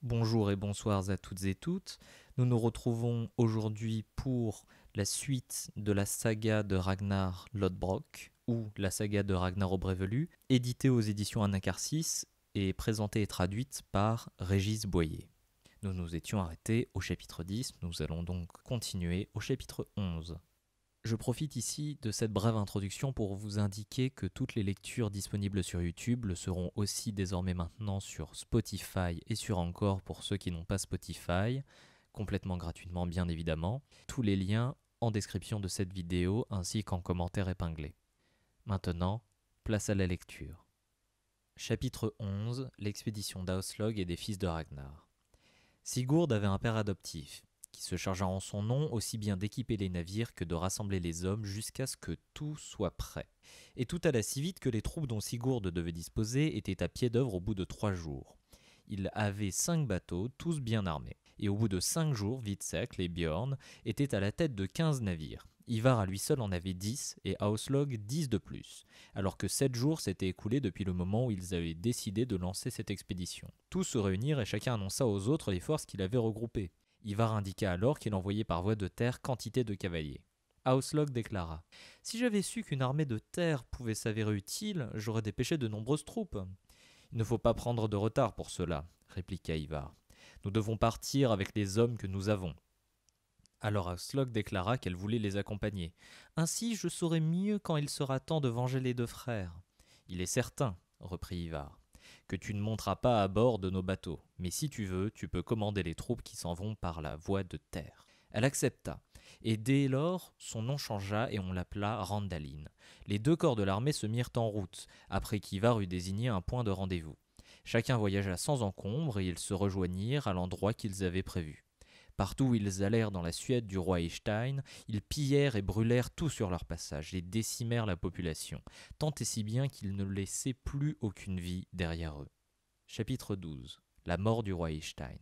Bonjour et bonsoir à toutes et toutes. Nous nous retrouvons aujourd'hui pour la suite de la saga de Ragnar Lodbrok, ou la saga de Ragnar Aubrevelu, éditée aux éditions Anacarsis et présentée et traduite par Régis Boyer. Nous nous étions arrêtés au chapitre 10, nous allons donc continuer au chapitre 11. Je profite ici de cette brève introduction pour vous indiquer que toutes les lectures disponibles sur YouTube le seront aussi désormais maintenant sur Spotify et sur Anchor pour ceux qui n'ont pas Spotify, complètement gratuitement bien évidemment. Tous les liens en description de cette vidéo ainsi qu'en commentaire épinglé. Maintenant, place à la lecture. Chapitre 11, l'expédition d'Auslog et des fils de Ragnar. Sigurd avait un père adoptif, qui se chargea en son nom aussi bien d'équiper les navires que de rassembler les hommes jusqu'à ce que tout soit prêt. Et tout alla si vite que les troupes dont Sigurd devait disposer étaient à pied d'œuvre au bout de 3 jours. Il avait 5 bateaux, tous bien armés. Et au bout de 5 jours, Witzek et Bjorn étaient à la tête de 15 navires. Ivar à lui seul en avait 10 et Auslog 10 de plus, alors que 7 jours s'étaient écoulés depuis le moment où ils avaient décidé de lancer cette expédition. Tous se réunirent et chacun annonça aux autres les forces qu'il avait regroupées. Ivar indiqua alors qu'il envoyait par voie de terre quantité de cavaliers. Auslog déclara « Si j'avais su qu'une armée de terre pouvait s'avérer utile, j'aurais dépêché de nombreuses troupes. » « Il ne faut pas prendre de retard pour cela, » répliqua Ivar. « Nous devons partir avec les hommes que nous avons. » Alors Auslog déclara qu'elle voulait les accompagner. « Ainsi je saurai mieux quand il sera temps de venger les deux frères. »« Il est certain, » reprit Ivar, que tu ne monteras pas à bord de nos bateaux, mais si tu veux, tu peux commander les troupes qui s'en vont par la voie de terre. » Elle accepta, et dès lors, son nom changea et on l'appela Randalin. Les 2 corps de l'armée se mirent en route, après qu'Ivar eut désigné un point de rendez-vous. Chacun voyagea sans encombre et ils se rejoignirent à l'endroit qu'ils avaient prévu. Partout où ils allèrent dans la Suède du roi Eystein, ils pillèrent et brûlèrent tout sur leur passage et décimèrent la population, tant et si bien qu'ils ne laissaient plus aucune vie derrière eux. Chapitre 12. La mort du roi Eystein.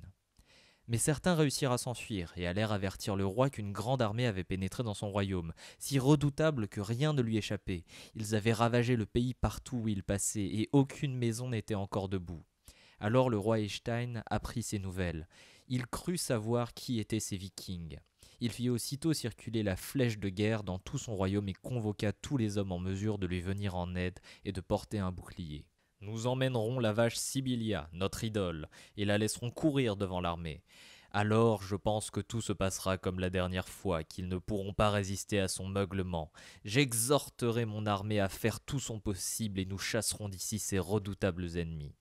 Mais certains réussirent à s'enfuir et allèrent avertir le roi qu'une grande armée avait pénétré dans son royaume, si redoutable que rien ne lui échappait. Ils avaient ravagé le pays partout où ils passaient et aucune maison n'était encore debout. Alors le roi Eystein apprit ces nouvelles. Il crut savoir qui étaient ces vikings. Il fit aussitôt circuler la flèche de guerre dans tout son royaume et convoqua tous les hommes en mesure de lui venir en aide et de porter un bouclier. Nous emmènerons la vache Sibylla, notre idole, et la laisserons courir devant l'armée. Alors je pense que tout se passera comme la dernière fois, qu'ils ne pourront pas résister à son meuglement. J'exhorterai mon armée à faire tout son possible et nous chasserons d'ici ces redoutables ennemis.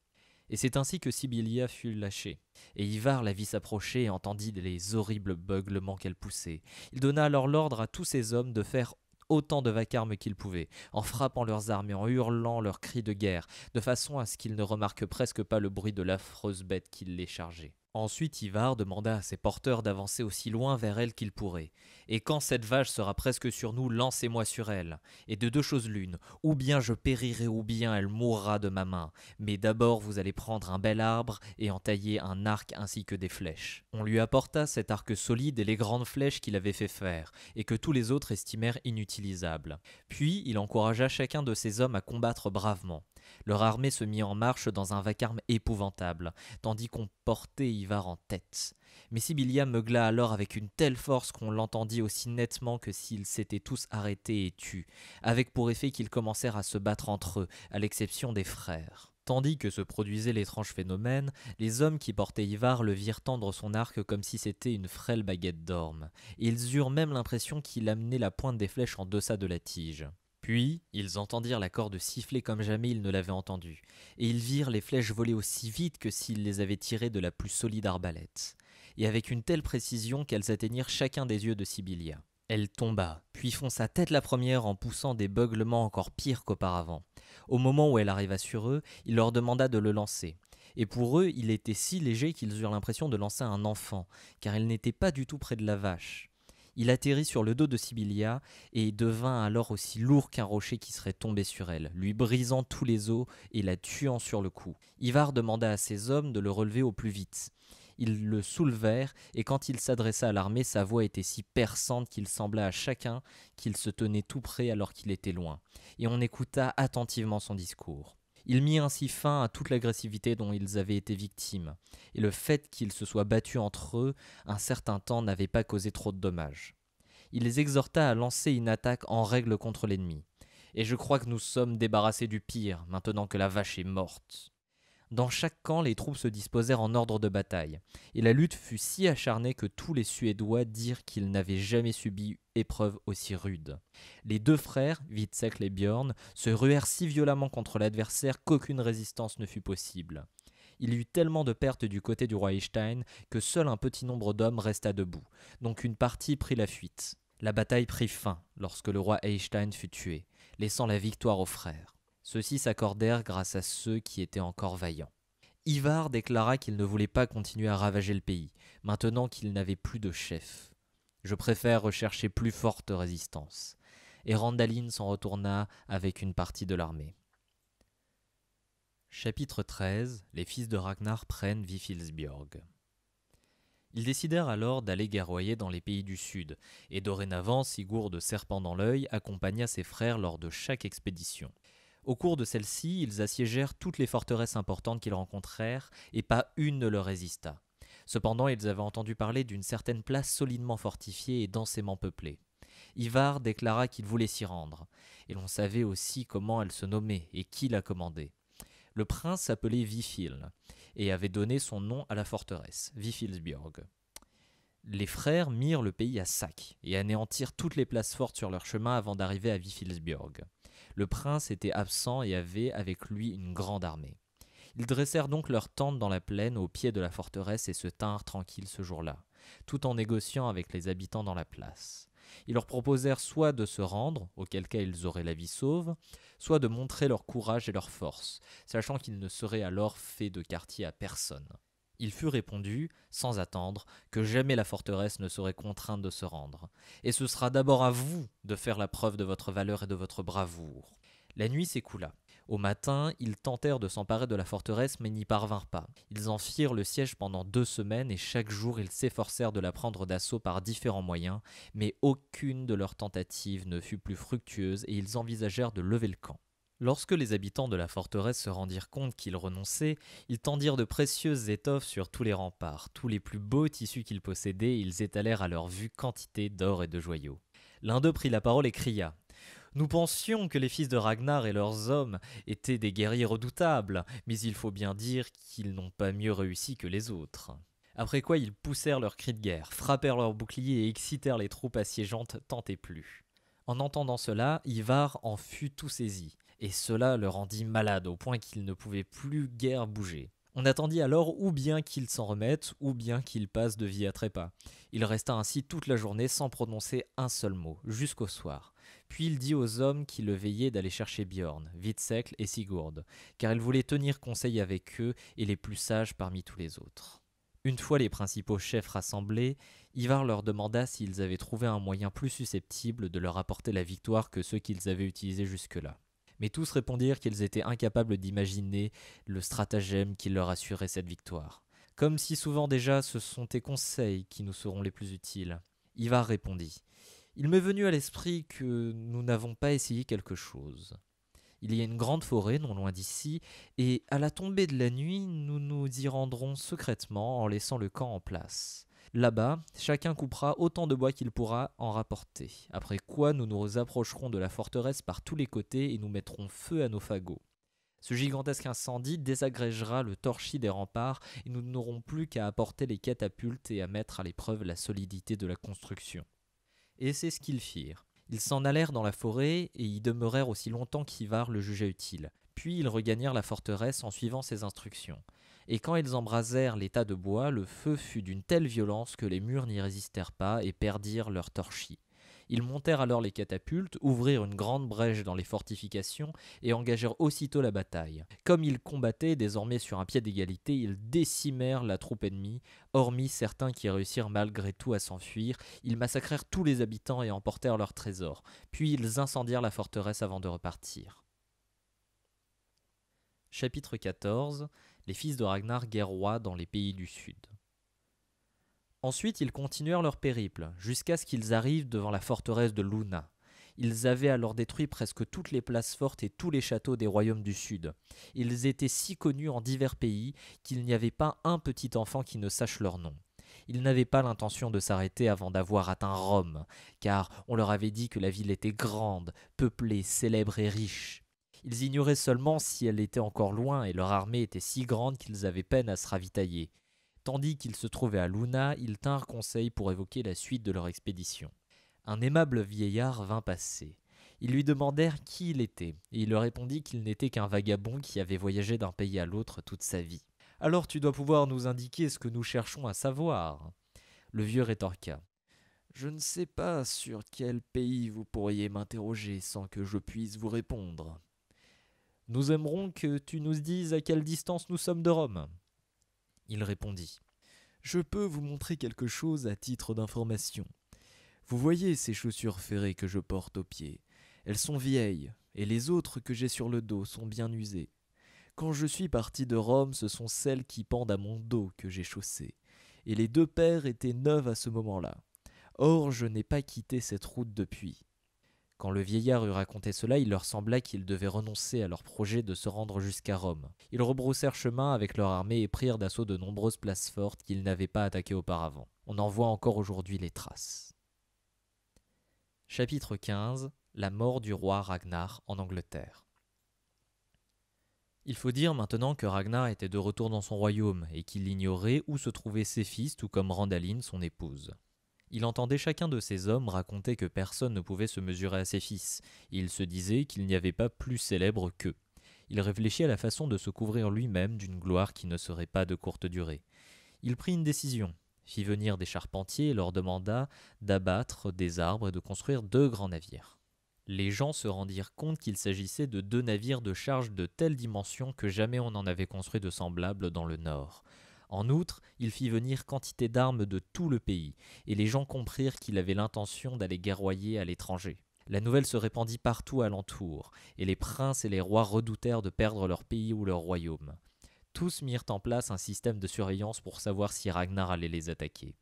Et c'est ainsi que Sibylla fut lâchée. Et Ivar la vit s'approcher et entendit les horribles beuglements qu'elle poussait. Il donna alors l'ordre à tous ses hommes de faire autant de vacarme qu'ils pouvaient, en frappant leurs armes et en hurlant leurs cris de guerre, de façon à ce qu'ils ne remarquent presque pas le bruit de l'affreuse bête qui les chargeait. Ensuite Ivar demanda à ses porteurs d'avancer aussi loin vers elle qu'ils pourraient. Et quand cette vache sera presque sur nous, lancez-moi sur elle. Et de 2 choses l'une, ou bien je périrai, ou bien elle mourra de ma main. Mais d'abord vous allez prendre un bel arbre et en tailler un arc ainsi que des flèches. On lui apporta cet arc solide et les grandes flèches qu'il avait fait faire, et que tous les autres estimèrent inutilisables. Puis il encouragea chacun de ses hommes à combattre bravement. Leur armée se mit en marche dans un vacarme épouvantable, tandis qu'on portait Ivar en tête. Mais Sibylla meugla alors avec une telle force qu'on l'entendit aussi nettement que s'ils s'étaient tous arrêtés et tus, avec pour effet qu'ils commencèrent à se battre entre eux, à l'exception des frères. Tandis que se produisait l'étrange phénomène, les hommes qui portaient Ivar le virent tendre son arc comme si c'était une frêle baguette d'orme, et ils eurent même l'impression qu'il amenait la pointe des flèches en deçà de la tige. Puis, ils entendirent la corde siffler comme jamais ils ne l'avaient entendue, et ils virent les flèches voler aussi vite que s'ils les avaient tirées de la plus solide arbalète, et avec une telle précision qu'elles atteignirent chacun des yeux de Sibylla. Elle tomba, puis fonça tête la première en poussant des beuglements encore pires qu'auparavant. Au moment où elle arriva sur eux, il leur demanda de le lancer. Et pour eux, il était si léger qu'ils eurent l'impression de lancer un enfant, car il n'était pas du tout près de la vache. Il atterrit sur le dos de Sibylla et devint alors aussi lourd qu'un rocher qui serait tombé sur elle, lui brisant tous les os et la tuant sur le coup. Ivar demanda à ses hommes de le relever au plus vite. Ils le soulevèrent, et quand il s'adressa à l'armée, sa voix était si perçante qu'il sembla à chacun qu'il se tenait tout près alors qu'il était loin, et on écouta attentivement son discours. Il mit ainsi fin à toute l'agressivité dont ils avaient été victimes, et le fait qu'ils se soient battus entre eux un certain temps n'avait pas causé trop de dommages. Il les exhorta à lancer une attaque en règle contre l'ennemi. Et je crois que nous sommes débarrassés du pire, maintenant que la vache est morte. Dans chaque camp, les troupes se disposèrent en ordre de bataille, et la lutte fut si acharnée que tous les Suédois dirent qu'ils n'avaient jamais subi épreuve aussi rude. Les deux frères, Vidsel et Björn, se ruèrent si violemment contre l'adversaire qu'aucune résistance ne fut possible. Il y eut tellement de pertes du côté du roi Eystein que seul un petit nombre d'hommes resta debout, donc une partie prit la fuite. La bataille prit fin lorsque le roi Eystein fut tué, laissant la victoire aux frères. Ceux-ci s'accordèrent grâce à ceux qui étaient encore vaillants. Ivar déclara qu'il ne voulait pas continuer à ravager le pays, maintenant qu'il n'avait plus de chef. Je préfère rechercher plus forte résistance. Et Randalin s'en retourna avec une partie de l'armée. Chapitre 13. Les fils de Ragnar prennent Vifilsbjörg. Ils décidèrent alors d'aller guerroyer dans les pays du sud, et dorénavant Sigurd serpent dans l'œil accompagna ses frères lors de chaque expédition. Au cours de celle-ci, ils assiégèrent toutes les forteresses importantes qu'ils rencontrèrent, et pas une ne leur résista. Cependant, ils avaient entendu parler d'une certaine place solidement fortifiée et densément peuplée. Ivar déclara qu'il voulait s'y rendre, et l'on savait aussi comment elle se nommait et qui la commandait. Le prince s'appelait Vifil, et avait donné son nom à la forteresse, Vifilsbjörg. Les frères mirent le pays à sac, et anéantirent toutes les places fortes sur leur chemin avant d'arriver à Vifilsbjörg. Le prince était absent et avait avec lui une grande armée. Ils dressèrent donc leurs tentes dans la plaine au pied de la forteresse et se tinrent tranquilles ce jour-là, tout en négociant avec les habitants dans la place. Ils leur proposèrent soit de se rendre, auquel cas ils auraient la vie sauve, soit de montrer leur courage et leur force, sachant qu'ils ne seraient alors faits de quartier à personne. Il fut répondu, sans attendre, que jamais la forteresse ne serait contrainte de se rendre, et ce sera d'abord à vous de faire la preuve de votre valeur et de votre bravoure. La nuit s'écoula. Au matin, ils tentèrent de s'emparer de la forteresse, mais n'y parvinrent pas. Ils en firent le siège pendant 2 semaines, et chaque jour ils s'efforcèrent de la prendre d'assaut par différents moyens, mais aucune de leurs tentatives ne fut plus fructueuse, et ils envisagèrent de lever le camp. Lorsque les habitants de la forteresse se rendirent compte qu'ils renonçaient, ils tendirent de précieuses étoffes sur tous les remparts. Tous les plus beaux tissus qu'ils possédaient, ils étalèrent à leur vue quantité d'or et de joyaux. L'un d'eux prit la parole et cria « Nous pensions que les fils de Ragnar et leurs hommes étaient des guerriers redoutables, mais il faut bien dire qu'ils n'ont pas mieux réussi que les autres. » Après quoi ils poussèrent leurs cris de guerre, frappèrent leurs boucliers et excitèrent les troupes assiégeantes tant et plus. En entendant cela, Ivar en fut tout saisi, et cela le rendit malade au point qu'il ne pouvait plus guère bouger. On attendit alors ou bien qu'il s'en remette, ou bien qu'il passe de vie à trépas. Il resta ainsi toute la journée sans prononcer un seul mot, jusqu'au soir. Puis il dit aux hommes qui le veillaient d'aller chercher Björn, Vidsel et Sigurd, car il voulait tenir conseil avec eux et les plus sages parmi tous les autres. Une fois les principaux chefs rassemblés, Ivar leur demanda s'ils avaient trouvé un moyen plus susceptible de leur apporter la victoire que ceux qu'ils avaient utilisés jusque-là. Mais tous répondirent qu'ils étaient incapables d'imaginer le stratagème qui leur assurait cette victoire. Comme si souvent déjà ce sont tes conseils qui nous seront les plus utiles. Ivar répondit « Il m'est venu à l'esprit que nous n'avons pas essayé quelque chose. Il y a une grande forêt non loin d'ici, et à la tombée de la nuit, nous nous y rendrons secrètement en laissant le camp en place. Là-bas, chacun coupera autant de bois qu'il pourra en rapporter, après quoi nous nous approcherons de la forteresse par tous les côtés et nous mettrons feu à nos fagots. Ce gigantesque incendie désagrégera le torchis des remparts et nous n'aurons plus qu'à apporter les catapultes et à mettre à l'épreuve la solidité de la construction. » Et c'est ce qu'ils firent. Ils s'en allèrent dans la forêt et y demeurèrent aussi longtemps qu'Ivar le jugea utile. Puis ils regagnèrent la forteresse en suivant ses instructions. Et quand ils embrasèrent les tas de bois, le feu fut d'une telle violence que les murs n'y résistèrent pas et perdirent leur torchis. Ils montèrent alors les catapultes, ouvrirent une grande brèche dans les fortifications et engagèrent aussitôt la bataille. Comme ils combattaient désormais sur un pied d'égalité, ils décimèrent la troupe ennemie, hormis certains qui réussirent malgré tout à s'enfuir. Ils massacrèrent tous les habitants et emportèrent leurs trésors. Puis ils incendièrent la forteresse avant de repartir. Chapitre 14. Les fils de Ragnar guerroient dans les pays du sud. Ensuite, ils continuèrent leur périple, jusqu'à ce qu'ils arrivent devant la forteresse de Luna. Ils avaient alors détruit presque toutes les places fortes et tous les châteaux des royaumes du Sud. Ils étaient si connus en divers pays qu'il n'y avait pas un petit enfant qui ne sache leur nom. Ils n'avaient pas l'intention de s'arrêter avant d'avoir atteint Rome, car on leur avait dit que la ville était grande, peuplée, célèbre et riche. Ils ignoraient seulement si elle était encore loin et leur armée était si grande qu'ils avaient peine à se ravitailler. Tandis qu'ils se trouvaient à Luna, ils tinrent conseil pour évoquer la suite de leur expédition. Un aimable vieillard vint passer. Ils lui demandèrent qui il était, et il leur répondit qu'il n'était qu'un vagabond qui avait voyagé d'un pays à l'autre toute sa vie. Alors tu dois pouvoir nous indiquer ce que nous cherchons à savoir. Le vieux rétorqua. Je ne sais pas sur quel pays vous pourriez m'interroger sans que je puisse vous répondre. Nous aimerons que tu nous dises à quelle distance nous sommes de Rome. Il répondit. Je peux vous montrer quelque chose à titre d'information. Vous voyez ces chaussures ferrées que je porte aux pieds. Elles sont vieilles, et les autres que j'ai sur le dos sont bien usées. Quand je suis parti de Rome, ce sont celles qui pendent à mon dos que j'ai chaussées, et les 2 paires étaient neuves à ce moment-là. Or, je n'ai pas quitté cette route depuis. Quand le vieillard eut raconté cela, il leur sembla qu'ils devaient renoncer à leur projet de se rendre jusqu'à Rome. Ils rebroussèrent chemin avec leur armée et prirent d'assaut de nombreuses places fortes qu'ils n'avaient pas attaquées auparavant. On en voit encore aujourd'hui les traces. Chapitre 15. La mort du roi Ragnar en Angleterre. Il faut dire maintenant que Ragnar était de retour dans son royaume et qu'il ignorait où se trouvaient ses fils tout comme Randaline, son épouse. Il entendait chacun de ces hommes raconter que personne ne pouvait se mesurer à ses fils, et il se disait qu'il n'y avait pas plus célèbre qu'eux. Il réfléchit à la façon de se couvrir lui-même d'une gloire qui ne serait pas de courte durée. Il prit une décision, fit venir des charpentiers et leur demanda d'abattre des arbres et de construire 2 grands navires. Les gens se rendirent compte qu'il s'agissait de 2 navires de charge de telle dimension que jamais on n'en avait construit de semblables dans le nord. En outre, il fit venir quantité d'armes de tout le pays, et les gens comprirent qu'il avait l'intention d'aller guerroyer à l'étranger. La nouvelle se répandit partout alentour, et les princes et les rois redoutèrent de perdre leur pays ou leur royaume. Tous mirent en place un système de surveillance pour savoir si Ragnar allait les attaquer.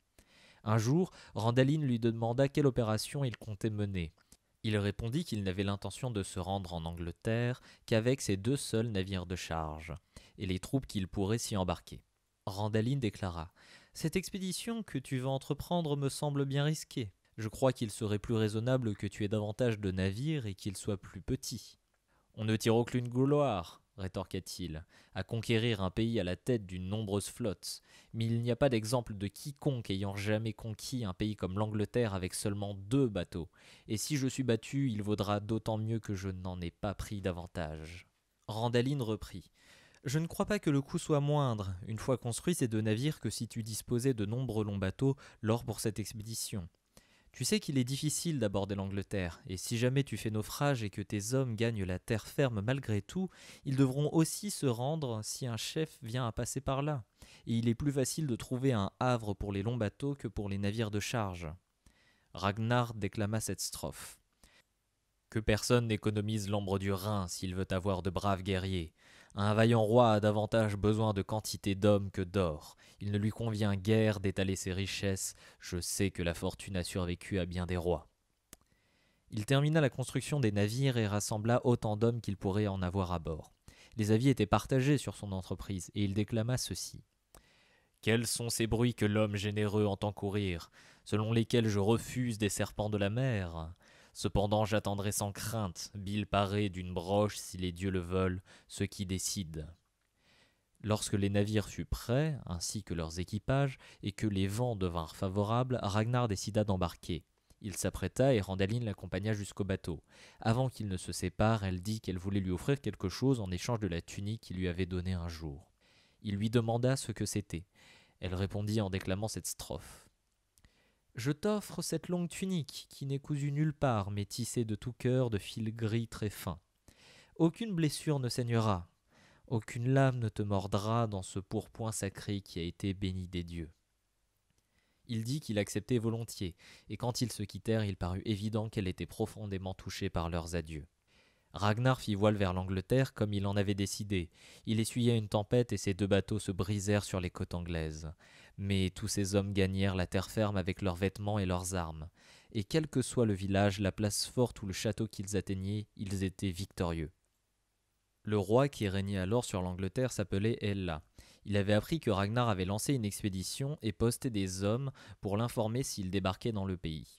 Un jour, Randaline lui demanda quelle opération il comptait mener. Il répondit qu'il n'avait l'intention de se rendre en Angleterre qu'avec ses 2 seuls navires de charge, et les troupes qu'il pourrait s'y embarquer. Randaline déclara « Cette expédition que tu vas entreprendre me semble bien risquée. Je crois qu'il serait plus raisonnable que tu aies davantage de navires et qu'ils soient plus petits. » « On ne tire aucune gloire, rétorqua-t-il, à conquérir un pays à la tête d'une nombreuse flotte, mais il n'y a pas d'exemple de quiconque ayant jamais conquis un pays comme l'Angleterre avec seulement 2 bateaux, et si je suis battu, il vaudra d'autant mieux que je n'en ai pas pris davantage. » Randaline reprit. « Je ne crois pas que le coût soit moindre, une fois construits ces 2 navires, que si tu disposais de nombreux longs bateaux lors pour cette expédition. Tu sais qu'il est difficile d'aborder l'Angleterre, et si jamais tu fais naufrage et que tes hommes gagnent la terre ferme malgré tout, ils devront aussi se rendre si un chef vient à passer par là, et il est plus facile de trouver un havre pour les longs bateaux que pour les navires de charge. » Ragnar déclama cette strophe. « Que personne n'économise l'ambre du Rhin s'il veut avoir de braves guerriers. Un vaillant roi a davantage besoin de quantité d'hommes que d'or. Il ne lui convient guère d'étaler ses richesses. Je sais que la fortune a survécu à bien des rois. » Il termina la construction des navires et rassembla autant d'hommes qu'il pourrait en avoir à bord. Les avis étaient partagés sur son entreprise, et il déclama ceci. « Quels sont ces bruits que l'homme généreux entend courir, selon lesquels je refuse des serpents de la mer ? Cependant j'attendrai sans crainte, bile parée d'une broche si les dieux le veulent, ce qui décide. » Lorsque les navires furent prêts, ainsi que leurs équipages, et que les vents devinrent favorables, Ragnar décida d'embarquer. Il s'apprêta et Randaline l'accompagna jusqu'au bateau. Avant qu'ils ne se séparent, elle dit qu'elle voulait lui offrir quelque chose en échange de la tunique qu'il lui avait donnée un jour. Il lui demanda ce que c'était. Elle répondit en déclamant cette strophe. « Je t'offre cette longue tunique, qui n'est cousue nulle part, mais tissée de tout cœur de fils gris très fins. Aucune blessure ne saignera, aucune lame ne te mordra dans ce pourpoint sacré qui a été béni des dieux. » Il dit qu'il acceptait volontiers, et quand ils se quittèrent, il parut évident qu'elle était profondément touchée par leurs adieux. Ragnar fit voile vers l'Angleterre comme il en avait décidé. Il essuya une tempête et ses 2 bateaux se brisèrent sur les côtes anglaises. Mais tous ces hommes gagnèrent la terre ferme avec leurs vêtements et leurs armes. et quel que soit le village, la place forte ou le château qu'ils atteignaient, ils étaient victorieux. Le roi qui régnait alors sur l'Angleterre s'appelait Ella. Il avait appris que Ragnar avait lancé une expédition et posté des hommes pour l'informer s'il débarquait dans le pays.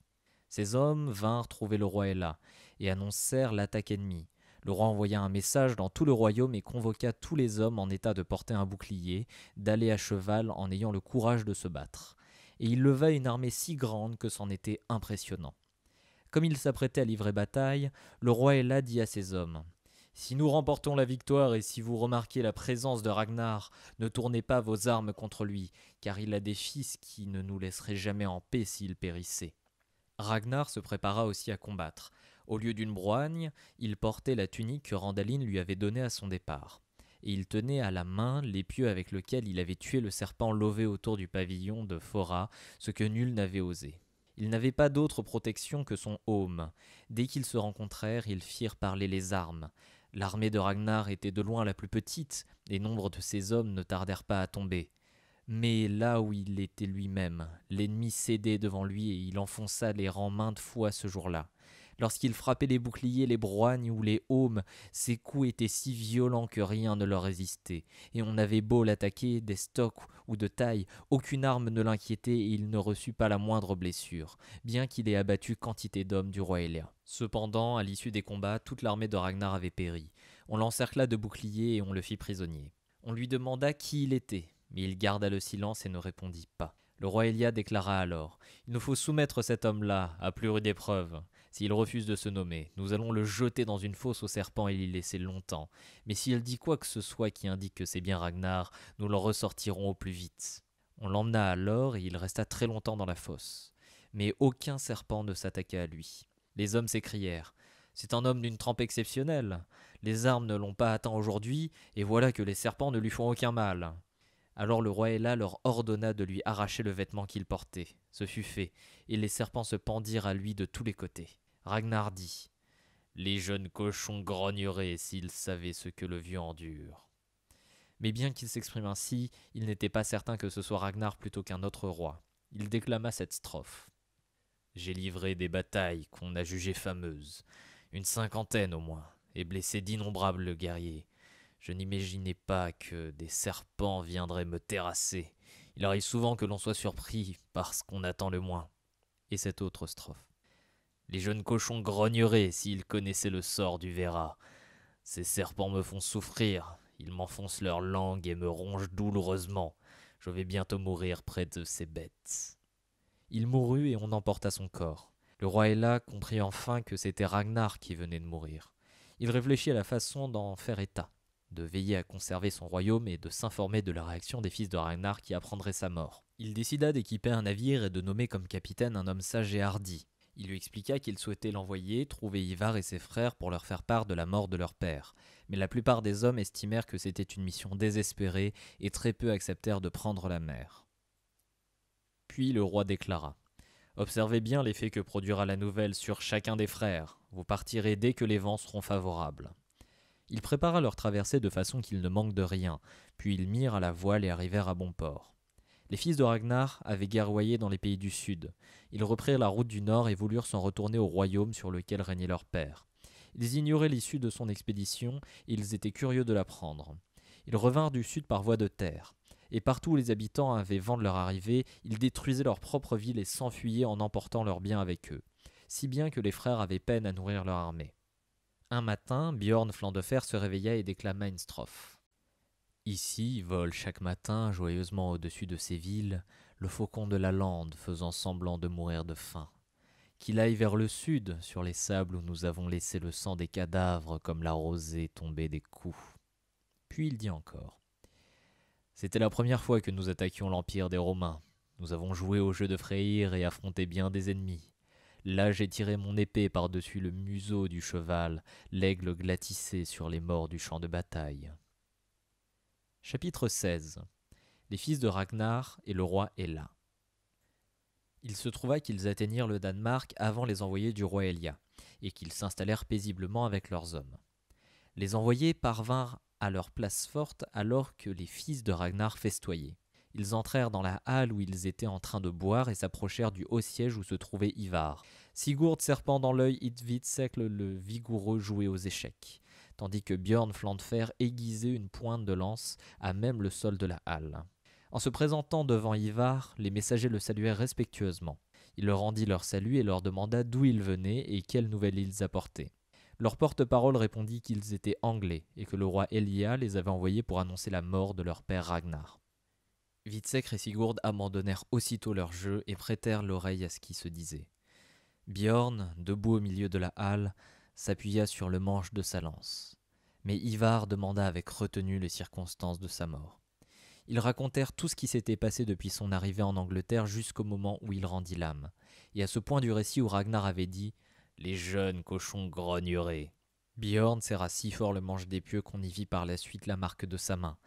Ces hommes vinrent trouver le roi Ella et annoncèrent l'attaque ennemie. Le roi envoya un message dans tout le royaume et convoqua tous les hommes en état de porter un bouclier, d'aller à cheval en ayant le courage de se battre. Et il leva une armée si grande que c'en était impressionnant. Comme il s'apprêtait à livrer bataille, le roi Ella dit à ses hommes : « Si nous remportons la victoire et si vous remarquez la présence de Ragnar, ne tournez pas vos armes contre lui, car il a des fils qui ne nous laisseraient jamais en paix s'il périssait. » Ragnar se prépara aussi à combattre. Au lieu d'une broigne, il portait la tunique que Randaline lui avait donnée à son départ. Et il tenait à la main l'épieu avec lequel il avait tué le serpent lové autour du pavillon de Fora, ce que nul n'avait osé. Il n'avait pas d'autre protection que son aume. Dès qu'ils se rencontrèrent, ils firent parler les armes. L'armée de Ragnar était de loin la plus petite, et nombre de ses hommes ne tardèrent pas à tomber. Mais là où il était lui-même, l'ennemi cédait devant lui et il enfonça les rangs maintes fois ce jour-là. Lorsqu'il frappait les boucliers, les broignes ou les aumes, ses coups étaient si violents que rien ne leur résistait, et on avait beau l'attaquer des stocks ou de taille, aucune arme ne l'inquiétait et il ne reçut pas la moindre blessure, bien qu'il ait abattu quantité d'hommes du roi Elia. Cependant, à l'issue des combats, toute l'armée de Ragnar avait péri. On l'encercla de boucliers et on le fit prisonnier. On lui demanda qui il était, mais il garda le silence et ne répondit pas. Le roi Elia déclara alors : « Il nous faut soumettre cet homme-là à plus rude épreuve. S'il refuse de se nommer, nous allons le jeter dans une fosse au serpent et l'y laisser longtemps. Mais s'il dit quoi que ce soit qui indique que c'est bien Ragnar, nous le ressortirons au plus vite. » On l'emmena alors et il resta très longtemps dans la fosse. Mais aucun serpent ne s'attaqua à lui. Les hommes s'écrièrent : « C'est un homme d'une trempe exceptionnelle. Les armes ne l'ont pas atteint aujourd'hui, et voilà que les serpents ne lui font aucun mal. » Alors le roi Ella leur ordonna de lui arracher le vêtement qu'il portait. Ce fut fait, et les serpents se pendirent à lui de tous les côtés. Ragnar dit : « Les jeunes cochons grogneraient s'ils savaient ce que le vieux endure. » Mais bien qu'il s'exprime ainsi, il n'était pas certain que ce soit Ragnar plutôt qu'un autre roi. Il déclama cette strophe : « J'ai livré des batailles qu'on a jugées fameuses, une 50aine au moins, et blessé d'innombrables guerriers. Je n'imaginais pas que des serpents viendraient me terrasser. Il arrive souvent que l'on soit surpris parce qu'on attend le moins. » Et cette autre strophe : « Les jeunes cochons grogneraient s'ils connaissaient le sort du verrat. Ces serpents me font souffrir, ils m'enfoncent leur langue et me rongent douloureusement. Je vais bientôt mourir près de ces bêtes. » Il mourut et on emporta son corps. Le roi Ella comprit enfin que c'était Ragnar qui venait de mourir. Il réfléchit à la façon d'en faire état, de veiller à conserver son royaume et de s'informer de la réaction des fils de Ragnar qui apprendraient sa mort. Il décida d'équiper un navire et de nommer comme capitaine un homme sage et hardi. Il lui expliqua qu'il souhaitait l'envoyer trouver Ivar et ses frères pour leur faire part de la mort de leur père. Mais la plupart des hommes estimèrent que c'était une mission désespérée et très peu acceptèrent de prendre la mer. Puis le roi déclara : « Observez bien l'effet que produira la nouvelle sur chacun des frères. Vous partirez dès que les vents seront favorables. » Il prépara leur traversée de façon qu'ils ne manquent de rien, puis ils mirent à la voile et arrivèrent à bon port. Les fils de Ragnar avaient guerroyé dans les pays du sud. Ils reprirent la route du nord et voulurent s'en retourner au royaume sur lequel régnait leur père. Ils ignoraient l'issue de son expédition et ils étaient curieux de l'apprendre. Ils revinrent du sud par voie de terre. Et partout où les habitants avaient vent de leur arrivée, ils détruisaient leur propre ville et s'enfuyaient en emportant leurs biens avec eux, si bien que les frères avaient peine à nourrir leur armée. Un matin, Bjorn Flanc de Fer se réveilla et déclama une strophe. Ici vole chaque matin, joyeusement au-dessus de ces villes, le faucon de la lande faisant semblant de mourir de faim. Qu'il aille vers le sud, sur les sables où nous avons laissé le sang des cadavres comme la rosée tombée des coups. Puis il dit encore : C'était la première fois que nous attaquions l'empire des Romains. Nous avons joué au jeu de Freyr et affronté bien des ennemis. Là j'ai tiré mon épée par-dessus le museau du cheval, l'aigle glâtissé sur les morts du champ de bataille. Chapitre 16. Les fils de Ragnar et le roi Ella. Il se trouva qu'ils atteignirent le Danemark avant les envoyés du roi Elia, et qu'ils s'installèrent paisiblement avec leurs hommes. Les envoyés parvinrent à leur place forte alors que les fils de Ragnar festoyaient. Ils entrèrent dans la halle où ils étaient en train de boire et s'approchèrent du haut siège où se trouvait Ivar. Sigurd, serpent dans l'œil, Hvitserk le vigoureux jouait aux échecs, tandis que Björn Flandfer aiguisait une pointe de lance à même le sol de la halle. En se présentant devant Ivar, les messagers le saluèrent respectueusement. Il leur rendit leur salut et leur demanda d'où ils venaient et quelles nouvelles ils apportaient. Leur porte-parole répondit qu'ils étaient anglais et que le roi Elia les avait envoyés pour annoncer la mort de leur père Ragnar. Hvitserk et Sigurd abandonnèrent aussitôt leur jeu et prêtèrent l'oreille à ce qui se disait. Björn, debout au milieu de la halle, s'appuya sur le manche de sa lance. Mais Ivar demanda avec retenue les circonstances de sa mort. Ils racontèrent tout ce qui s'était passé depuis son arrivée en Angleterre jusqu'au moment où il rendit l'âme, et à ce point du récit où Ragnar avait dit « Les jeunes cochons grogneraient ». Björn serra si fort le manche d'épieu qu'on y vit par la suite la marque de sa main.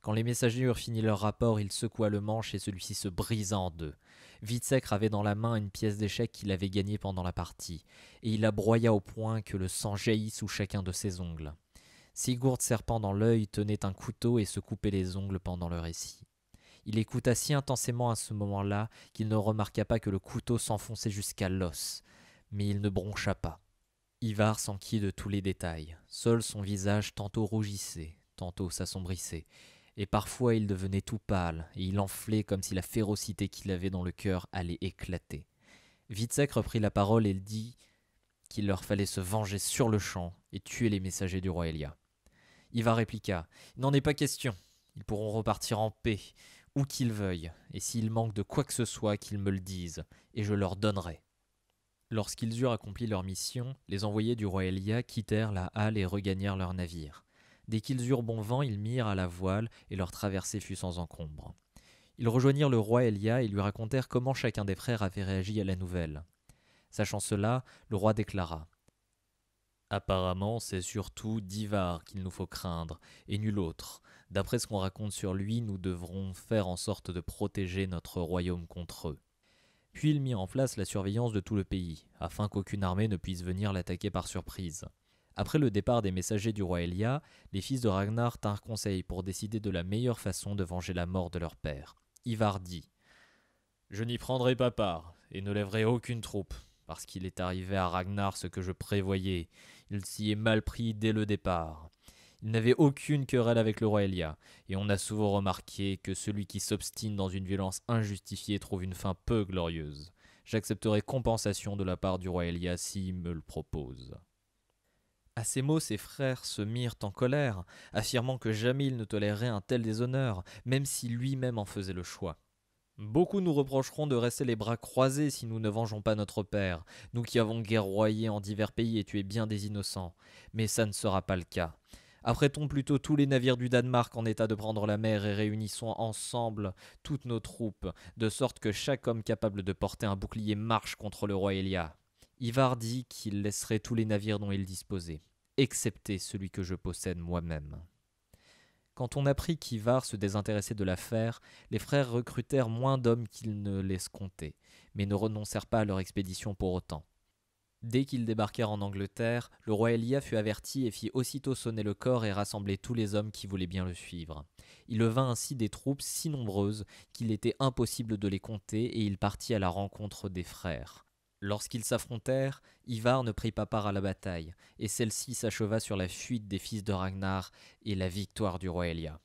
Quand les messagers eurent fini leur rapport, il secoua le manche et celui-ci se brisa en deux. Hvitserk avait dans la main une pièce d'échec qu'il avait gagnée pendant la partie, et il la broya au point que le sang jaillit sous chacun de ses ongles. Sigurd, serpent dans l'œil, tenait un couteau et se coupait les ongles pendant le récit. Il écouta si intensément à ce moment-là qu'il ne remarqua pas que le couteau s'enfonçait jusqu'à l'os, mais il ne broncha pas. Ivar s'enquit de tous les détails. Seul son visage tantôt rougissait, tantôt s'assombrissait, et parfois il devenait tout pâle, et il enflait comme si la férocité qu'il avait dans le cœur allait éclater. Hvitserk reprit la parole et dit qu'il leur fallait se venger sur le champ et tuer les messagers du roi Elia. Ivar répliqua « Il n'en est pas question. Ils pourront repartir en paix, où qu'ils veuillent, et s'il manque de quoi que ce soit, qu'ils me le disent, et je leur donnerai. » Lorsqu'ils eurent accompli leur mission, les envoyés du roi Elia quittèrent la halle et regagnèrent leur navire. Dès qu'ils eurent bon vent, ils mirent à la voile, et leur traversée fut sans encombre. Ils rejoignirent le roi Elia et lui racontèrent comment chacun des frères avait réagi à la nouvelle. Sachant cela, le roi déclara « Apparemment, c'est surtout d'Ivar qu'il nous faut craindre, et nul autre. D'après ce qu'on raconte sur lui, nous devrons faire en sorte de protéger notre royaume contre eux. » Puis il mit en place la surveillance de tout le pays, afin qu'aucune armée ne puisse venir l'attaquer par surprise. Après le départ des messagers du roi Elia, les fils de Ragnar tinrent conseil pour décider de la meilleure façon de venger la mort de leur père. Ivar dit « Je n'y prendrai pas part, et ne lèverai aucune troupe, parce qu'il est arrivé à Ragnar ce que je prévoyais. Il s'y est mal pris dès le départ. Il n'avait aucune querelle avec le roi Elia, et on a souvent remarqué que celui qui s'obstine dans une violence injustifiée trouve une fin peu glorieuse. J'accepterai compensation de la part du roi Elia s'il me le propose. » À ces mots, ses frères se mirent en colère, affirmant que jamais il ne tolérerait un tel déshonneur, même si lui-même en faisait le choix. Beaucoup nous reprocheront de rester les bras croisés si nous ne vengeons pas notre père, nous qui avons guerroyé en divers pays et tué bien des innocents. Mais ça ne sera pas le cas. Apprêtons plutôt tous les navires du Danemark en état de prendre la mer et réunissons ensemble toutes nos troupes, de sorte que chaque homme capable de porter un bouclier marche contre le roi Elia. Ivar dit qu'il laisserait tous les navires dont il disposait, excepté celui que je possède moi-même. Quand on apprit qu'Ivar se désintéressait de l'affaire, les frères recrutèrent moins d'hommes qu'ils ne l'escomptaient, mais ne renoncèrent pas à leur expédition pour autant. Dès qu'ils débarquèrent en Angleterre, le roi Elia fut averti et fit aussitôt sonner le cor et rassembler tous les hommes qui voulaient bien le suivre. Il leva ainsi des troupes si nombreuses qu'il était impossible de les compter et il partit à la rencontre des frères. Lorsqu'ils s'affrontèrent, Ivar ne prit pas part à la bataille, et celle-ci s'acheva sur la fuite des fils de Ragnar et la victoire du roi Elia.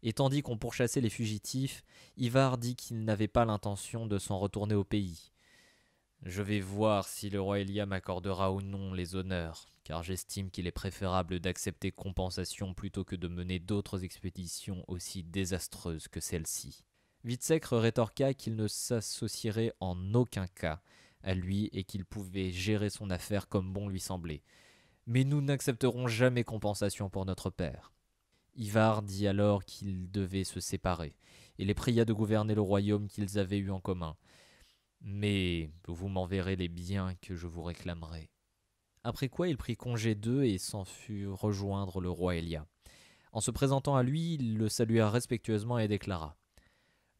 Et tandis qu'on pourchassait les fugitifs, Ivar dit qu'il n'avait pas l'intention de s'en retourner au pays. « Je vais voir si le roi Elia m'accordera ou non les honneurs, car j'estime qu'il est préférable d'accepter compensation plutôt que de mener d'autres expéditions aussi désastreuses que celle-ci. » Hvitserk rétorqua qu'il ne s'associerait en aucun cas à lui et qu'il pouvait gérer son affaire comme bon lui semblait. Mais nous n'accepterons jamais compensation pour notre père. Ivar dit alors qu'ils devaient se séparer, et les pria de gouverner le royaume qu'ils avaient eu en commun. Mais vous m'enverrez les biens que je vous réclamerai. Après quoi il prit congé d'eux et s'en fut rejoindre le roi Elia. En se présentant à lui, il le salua respectueusement et déclara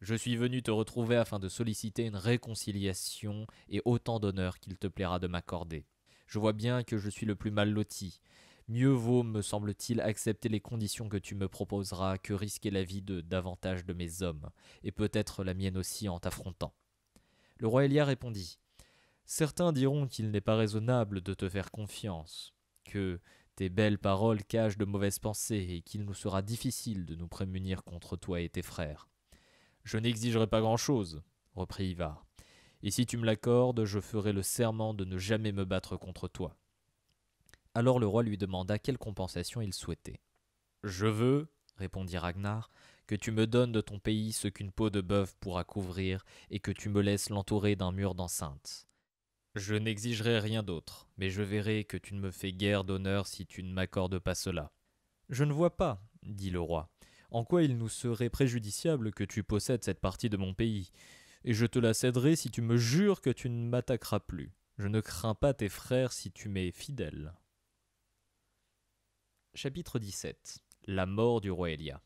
« Je suis venu te retrouver afin de solliciter une réconciliation et autant d'honneur qu'il te plaira de m'accorder. Je vois bien que je suis le plus mal loti, Mieux vaut, me semble-t-il, accepter les conditions que tu me proposeras que risquer la vie de davantage de mes hommes, et peut-être la mienne aussi en t'affrontant. » Le roi Elia répondit: « Certains diront qu'il n'est pas raisonnable de te faire confiance, que tes belles paroles cachent de mauvaises pensées et qu'il nous sera difficile de nous prémunir contre toi et tes frères. »« Je n'exigerai pas grand-chose, » reprit Ivar, « et si tu me l'accordes, je ferai le serment de ne jamais me battre contre toi. » Alors le roi lui demanda quelle compensation il souhaitait. « Je veux, répondit Ragnar, que tu me donnes de ton pays ce qu'une peau de bœuf pourra couvrir et que tu me laisses l'entourer d'un mur d'enceinte. Je n'exigerai rien d'autre, mais je verrai que tu ne me fais guère d'honneur si tu ne m'accordes pas cela. »« Je ne vois pas, dit le roi, en quoi il nous serait préjudiciable que tu possèdes cette partie de mon pays, et je te la céderai si tu me jures que tu ne m'attaqueras plus. Je ne crains pas tes frères si tu m'es fidèle. » Chapitre 17. La mort du roi Elia.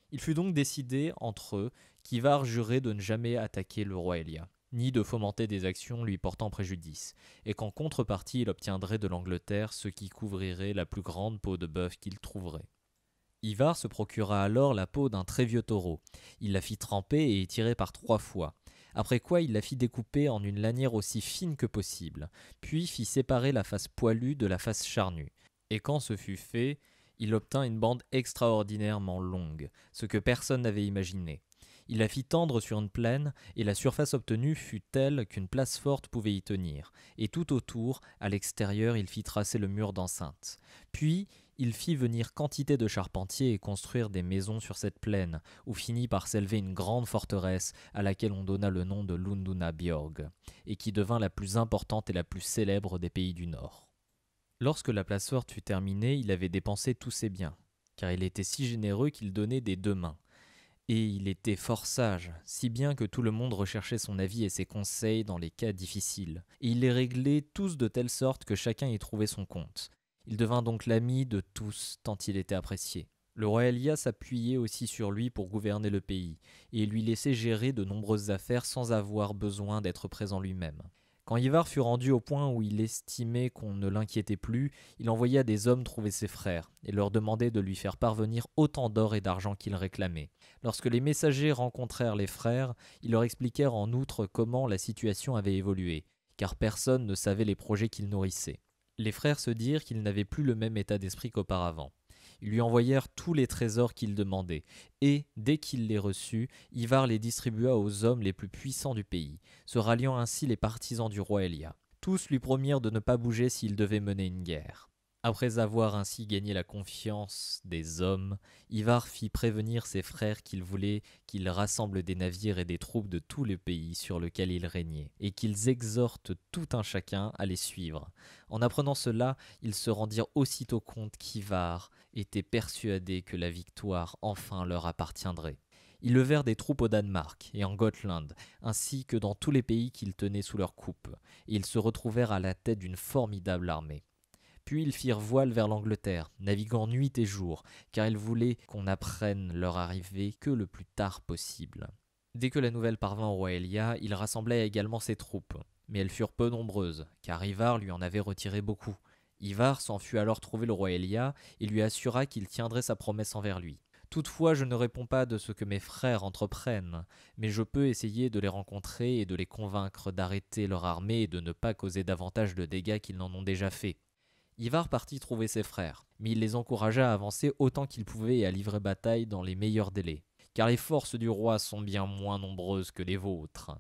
Il fut donc décidé entre eux qu'Ivar jurait de ne jamais attaquer le roi Elia, ni de fomenter des actions lui portant préjudice, et qu'en contrepartie il obtiendrait de l'Angleterre ce qui couvrirait la plus grande peau de bœuf qu'il trouverait. Ivar se procura alors la peau d'un très vieux taureau. Il la fit tremper et étirer par 3 fois, après quoi il la fit découper en une lanière aussi fine que possible, puis fit séparer la face poilue de la face charnue. Et quand ce fut fait, il obtint une bande extraordinairement longue, ce que personne n'avait imaginé. Il la fit tendre sur une plaine, et la surface obtenue fut telle qu'une place forte pouvait y tenir, et tout autour, à l'extérieur, il fit tracer le mur d'enceinte. Puis, il fit venir quantité de charpentiers et construire des maisons sur cette plaine, où finit par s'élever une grande forteresse à laquelle on donna le nom de Lundunabjörg, et qui devint la plus importante et la plus célèbre des pays du Nord. Lorsque la place forte fut terminée, il avait dépensé tous ses biens, car il était si généreux qu'il donnait des 2 mains. Et il était fort sage, si bien que tout le monde recherchait son avis et ses conseils dans les cas difficiles, et il les réglait tous de telle sorte que chacun y trouvait son compte. Il devint donc l'ami de tous, tant il était apprécié. Le roi Elia s'appuyait aussi sur lui pour gouverner le pays, et lui laissait gérer de nombreuses affaires sans avoir besoin d'être présent lui-même. Quand Ivar fut rendu au point où il estimait qu'on ne l'inquiétait plus, il envoya des hommes trouver ses frères, et leur demandait de lui faire parvenir autant d'or et d'argent qu'ils réclamaient. Lorsque les messagers rencontrèrent les frères, ils leur expliquèrent en outre comment la situation avait évolué, car personne ne savait les projets qu'ils nourrissaient. Les frères se dirent qu'ils n'avaient plus le même état d'esprit qu'auparavant. Ils lui envoyèrent tous les trésors qu'il demandait, et, dès qu'il les reçut, Ivar les distribua aux hommes les plus puissants du pays, se ralliant ainsi les partisans du roi Elia. Tous lui promirent de ne pas bouger s'il devait mener une guerre. Après avoir ainsi gagné la confiance des hommes, Ivar fit prévenir ses frères qu'il voulait qu'ils rassemblent des navires et des troupes de tous les pays sur lesquels il régnait, et qu'ils exhortent tout un chacun à les suivre. En apprenant cela, ils se rendirent aussitôt compte qu'Ivar était persuadé que la victoire enfin leur appartiendrait. Ils levèrent des troupes au Danemark et en Gotland, ainsi que dans tous les pays qu'ils tenaient sous leur coupe, et ils se retrouvèrent à la tête d'une formidable armée. Puis ils firent voile vers l'Angleterre, naviguant nuit et jour, car ils voulaient qu'on apprenne leur arrivée que le plus tard possible. Dès que la nouvelle parvint au roi Elia, il rassembla également ses troupes, mais elles furent peu nombreuses, car Ivar lui en avait retiré beaucoup. Ivar s'en fut alors trouver le roi Elia et lui assura qu'il tiendrait sa promesse envers lui. Toutefois, je ne réponds pas de ce que mes frères entreprennent, mais je peux essayer de les rencontrer et de les convaincre d'arrêter leur armée et de ne pas causer davantage de dégâts qu'ils n'en ont déjà fait. Ivar partit trouver ses frères, mais il les encouragea à avancer autant qu'ils pouvaient et à livrer bataille dans les meilleurs délais, car les forces du roi sont bien moins nombreuses que les vôtres.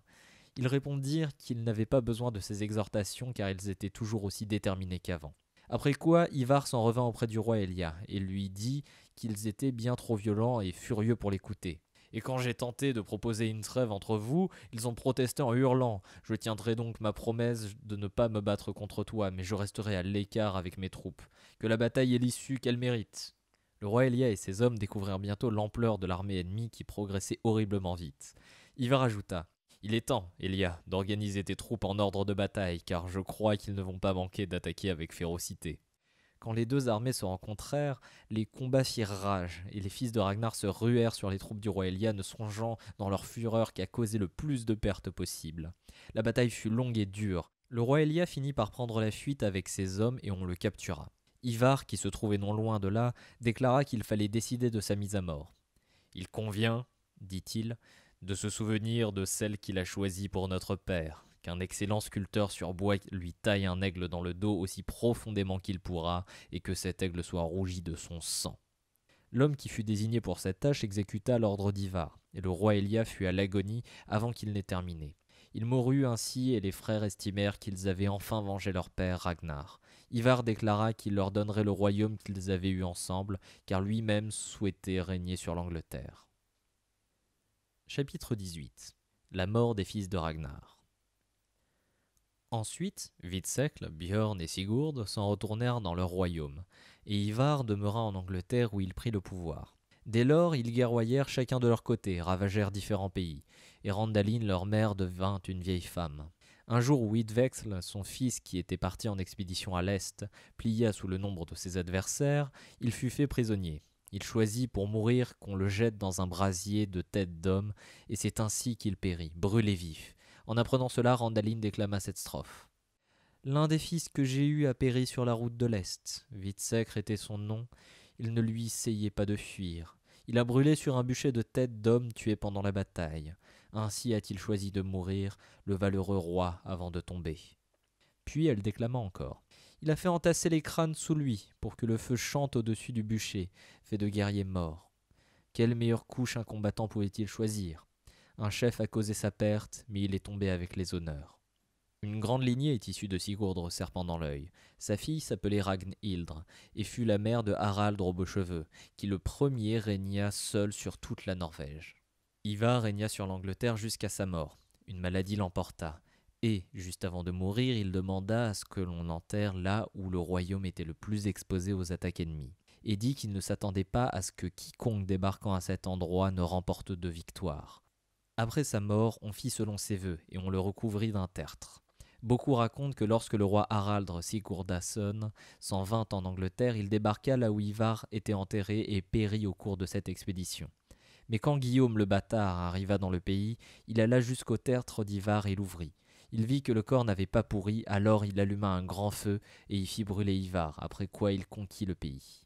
Ils répondirent qu'ils n'avaient pas besoin de ces exhortations car ils étaient toujours aussi déterminés qu'avant. Après quoi, Ivar s'en revint auprès du roi Elia et lui dit qu'ils étaient bien trop violents et furieux pour l'écouter. Et quand j'ai tenté de proposer une trêve entre vous, ils ont protesté en hurlant. Je tiendrai donc ma promesse de ne pas me battre contre toi, mais je resterai à l'écart avec mes troupes. Que la bataille ait l'issue qu'elle mérite. Le roi Elia et ses hommes découvrirent bientôt l'ampleur de l'armée ennemie qui progressait horriblement vite. Ivar ajouta: « Il est temps, Elia, d'organiser tes troupes en ordre de bataille, car je crois qu'ils ne vont pas manquer d'attaquer avec férocité. » Quand les deux armées se rencontrèrent, les combats firent rage, et les fils de Ragnar se ruèrent sur les troupes du roi Elia, ne songeant dans leur fureur qu'à causer le plus de pertes possible. La bataille fut longue et dure. Le roi Elia finit par prendre la fuite avec ses hommes et on le captura. Ivar, qui se trouvait non loin de là, déclara qu'il fallait décider de sa mise à mort. Il convient, dit-il, de se souvenir de celle qu'il a choisie pour notre père, qu'un excellent sculpteur sur bois lui taille un aigle dans le dos aussi profondément qu'il pourra, et que cet aigle soit rougi de son sang. L'homme qui fut désigné pour cette tâche exécuta l'ordre d'Ivar, et le roi Elia fut à l'agonie avant qu'il n'ait terminé. Il mourut ainsi, et les frères estimèrent qu'ils avaient enfin vengé leur père Ragnar. Ivar déclara qu'il leur donnerait le royaume qu'ils avaient eu ensemble, car lui-même souhaitait régner sur l'Angleterre. Chapitre 18. La mort des fils de Ragnar. Ensuite, Witsekle, Björn et Sigurd s'en retournèrent dans leur royaume, et Ivar demeura en Angleterre où il prit le pouvoir. Dès lors, ils guerroyèrent chacun de leur côté, ravagèrent différents pays, et Randalin, leur mère, devint une vieille femme. Un jour où Witveksle, son fils qui était parti en expédition à l'est, plia sous le nombre de ses adversaires, il fut fait prisonnier. Il choisit pour mourir qu'on le jette dans un brasier de tête d'homme, et c'est ainsi qu'il périt, brûlé vif. En apprenant cela, Randalin déclama cette strophe. L'un des fils que j'ai eus a péri sur la route de l'Est. Witsekle était son nom, il ne lui essayait pas de fuir. Il a brûlé sur un bûcher de tête d'homme tué pendant la bataille. Ainsi a-t-il choisi de mourir, le valeureux roi, avant de tomber. Puis elle déclama encore. Il a fait entasser les crânes sous lui, pour que le feu chante au-dessus du bûcher, fait de guerriers morts. Quelle meilleure couche un combattant pouvait-il choisir ? Un chef a causé sa perte, mais il est tombé avec les honneurs. Une grande lignée est issue de Sigurd serpent dans l'œil. Sa fille s'appelait Ragnhildr, et fut la mère de Harald aux beaux cheveux, qui le premier régna seul sur toute la Norvège. Ivar régna sur l'Angleterre jusqu'à sa mort. Une maladie l'emporta, et, juste avant de mourir, il demanda à ce que l'on l'enterre là où le royaume était le plus exposé aux attaques ennemies, et dit qu'il ne s'attendait pas à ce que quiconque débarquant à cet endroit ne remporte de victoire. Après sa mort, on fit selon ses vœux, et on le recouvrit d'un tertre. Beaucoup racontent que lorsque le roi Haraldr Sigurdarson s'en vint en Angleterre, il débarqua là où Ivar était enterré et périt au cours de cette expédition. Mais quand Guillaume le bâtard arriva dans le pays, il alla jusqu'au tertre d'Ivar et l'ouvrit. Il vit que le corps n'avait pas pourri, alors il alluma un grand feu et y fit brûler Ivar, après quoi il conquit le pays.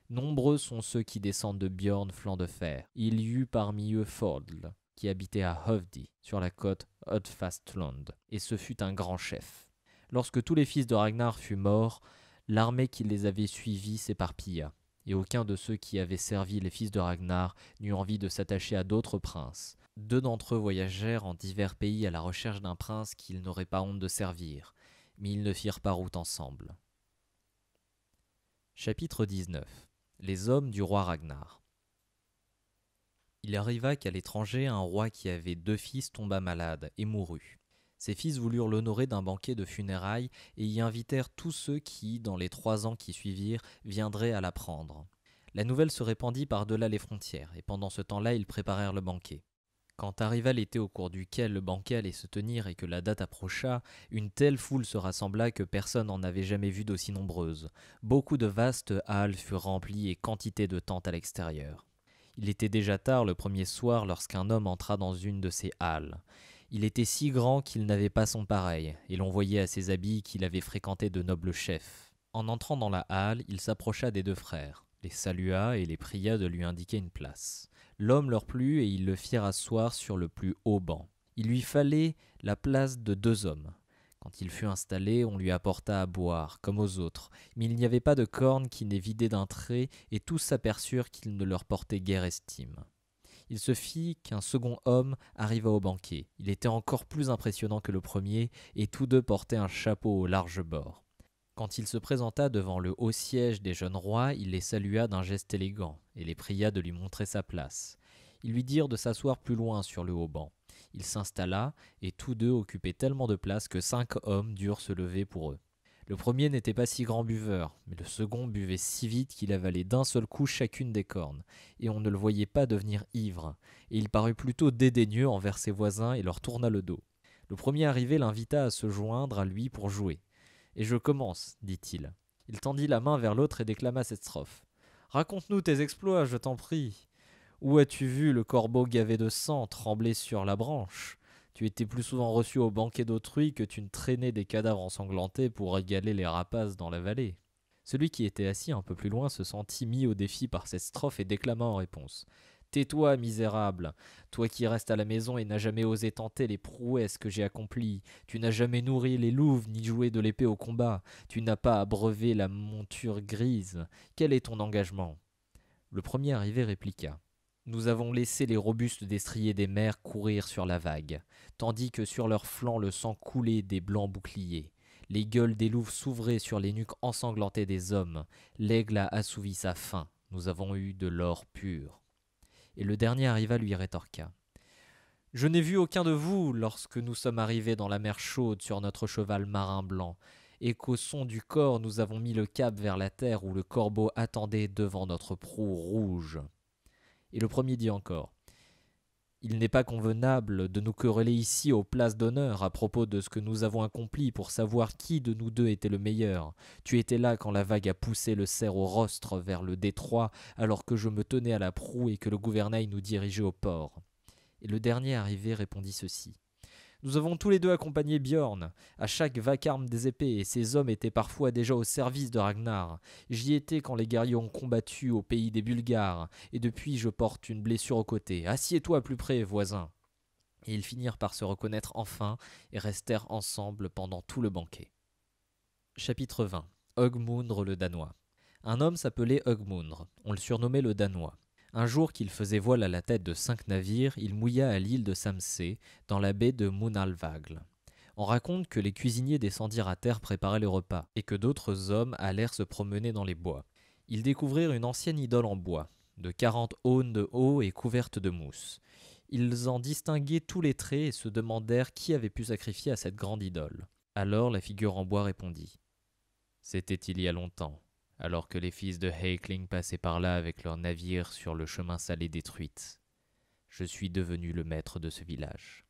Nombreux sont ceux qui descendent de Björn flanc de fer. Il y eut parmi eux Fodl, qui habitait à Hovdi, sur la côte Hödfastland, et ce fut un grand chef. Lorsque tous les fils de Ragnar furent morts, l'armée qui les avait suivis s'éparpilla, et aucun de ceux qui avaient servi les fils de Ragnar n'eut envie de s'attacher à d'autres princes. 2 d'entre eux voyagèrent en divers pays à la recherche d'un prince qu'ils n'auraient pas honte de servir, mais ils ne firent pas route ensemble. Chapitre 19. Les hommes du roi Ragnar. Il arriva qu'à l'étranger, un roi qui avait 2 fils tomba malade et mourut. Ses fils voulurent l'honorer d'un banquet de funérailles et y invitèrent tous ceux qui, dans les 3 ans qui suivirent, viendraient à l'apprendre. La nouvelle se répandit par-delà les frontières, et pendant ce temps-là, ils préparèrent le banquet. Quand arriva l'été au cours duquel le banquet allait se tenir et que la date approcha, une telle foule se rassembla que personne n'en avait jamais vu d'aussi nombreuse. Beaucoup de vastes halles furent remplies et quantité de tentes à l'extérieur. Il était déjà tard le premier soir lorsqu'un homme entra dans une de ces halles. Il était si grand qu'il n'avait pas son pareil, et l'on voyait à ses habits qu'il avait fréquenté de nobles chefs. En entrant dans la halle, il s'approcha des 2 frères, les salua et les pria de lui indiquer une place. L'homme leur plut et ils le firent asseoir sur le plus haut banc. Il lui fallait la place de 2 hommes. Quand il fut installé, on lui apporta à boire, comme aux autres, mais il n'y avait pas de corne qui n'ait vidé d'un trait, et tous s'aperçurent qu'il ne leur portait guère estime. Il se fit qu'un second homme arriva au banquet. Il était encore plus impressionnant que le premier, et tous 2 portaient un chapeau au large bord. Quand il se présenta devant le haut siège des jeunes rois, il les salua d'un geste élégant, et les pria de lui montrer sa place. Ils lui dirent de s'asseoir plus loin sur le haut banc. Il s'installa, et tous 2 occupaient tellement de place que 5 hommes durent se lever pour eux. Le premier n'était pas si grand buveur, mais le second buvait si vite qu'il avalait d'un seul coup chacune des cornes, et on ne le voyait pas devenir ivre, et il parut plutôt dédaigneux envers ses voisins et leur tourna le dos. Le premier arrivé l'invita à se joindre à lui pour jouer. « Et je commence, dit-il. » Il tendit la main vers l'autre et déclama cette strophe. « Raconte-nous tes exploits, je t'en prie. Où as-tu vu le corbeau gavé de sang trembler sur la branche ? Tu étais plus souvent reçu au banquet d'autrui que tu ne traînais des cadavres ensanglantés pour régaler les rapaces dans la vallée. » Celui qui était assis un peu plus loin se sentit mis au défi par cette strophe et déclama en réponse. Tais-toi, misérable, toi qui restes à la maison et n'as jamais osé tenter les prouesses que j'ai accomplies. Tu n'as jamais nourri les louves ni joué de l'épée au combat. Tu n'as pas abreuvé la monture grise. Quel est ton engagement ? Le premier arrivé répliqua. Nous avons laissé les robustes destriers des mers courir sur la vague, tandis que sur leurs flancs le sang coulait des blancs boucliers. Les gueules des louves s'ouvraient sur les nuques ensanglantées des hommes. L'aigle a assouvi sa faim. Nous avons eu de l'or pur. Et le dernier arriva lui rétorqua. Je n'ai vu aucun de vous lorsque nous sommes arrivés dans la mer chaude sur notre cheval marin blanc, et qu'au son du cor nous avons mis le cap vers la terre où le corbeau attendait devant notre proue rouge. Et le premier dit encore. Il n'est pas convenable de nous quereller ici aux places d'honneur à propos de ce que nous avons accompli pour savoir qui de nous deux était le meilleur. Tu étais là quand la vague a poussé le cerf au rostre vers le détroit, alors que je me tenais à la proue et que le gouvernail nous dirigeait au port. Et le dernier arrivé répondit ceci. Nous avons tous les deux accompagné Bjorn à chaque vacarme des épées, et ces hommes étaient parfois déjà au service de Ragnar. J'y étais quand les guerriers ont combattu au pays des Bulgares, et depuis je porte une blessure au côté. Assieds-toi plus près, voisin. Et ils finirent par se reconnaître enfin, et restèrent ensemble pendant tout le banquet. Chapitre 20. Ogmundre le Danois. Un homme s'appelait Ogmundre, on le surnommait le Danois. Un jour qu'il faisait voile à la tête de 5 navires, il mouilla à l'île de Samsé, dans la baie de Munalvagl. On raconte que les cuisiniers descendirent à terre préparer le repas, et que d'autres hommes allèrent se promener dans les bois. Ils découvrirent une ancienne idole en bois, de 40 aunes de haut et couverte de mousse. Ils en distinguaient tous les traits et se demandèrent qui avait pu sacrifier à cette grande idole. Alors la figure en bois répondit. C'était il y a longtemps, alors que les fils de Haekling passaient par là avec leurs navires sur le chemin salé des truites. Je suis devenu le maître de ce village.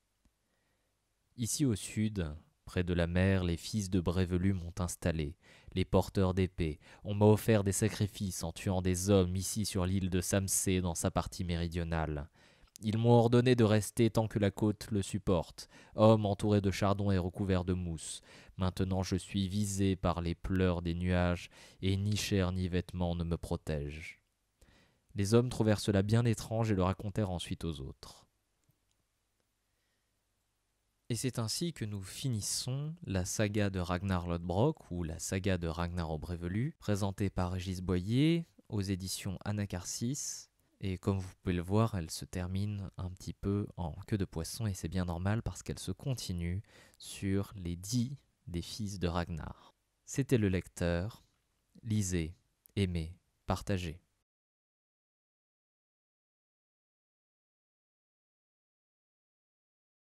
Ici au sud, près de la mer, les fils de Brévelu m'ont installé, les porteurs d'épées. On m'a offert des sacrifices en tuant des hommes ici sur l'île de Samsé dans sa partie méridionale. Ils m'ont ordonné de rester tant que la côte le supporte, homme entouré de chardon et recouvert de mousse. Maintenant je suis visé par les pleurs des nuages, et ni chair ni vêtements ne me protègent. Les hommes trouvèrent cela bien étrange et le racontèrent ensuite aux autres. Et c'est ainsi que nous finissons la saga de Ragnar Lodbrok, ou la saga de Ragnar au Brévelu, présentée par Régis Boyer, aux éditions Anacarsis. Et comme vous pouvez le voir, elle se termine un petit peu en queue de poisson, et c'est bien normal parce qu'elle se continue sur les 10 des fils de Ragnar. C'était le lecteur. Lisez, aimez, partagez.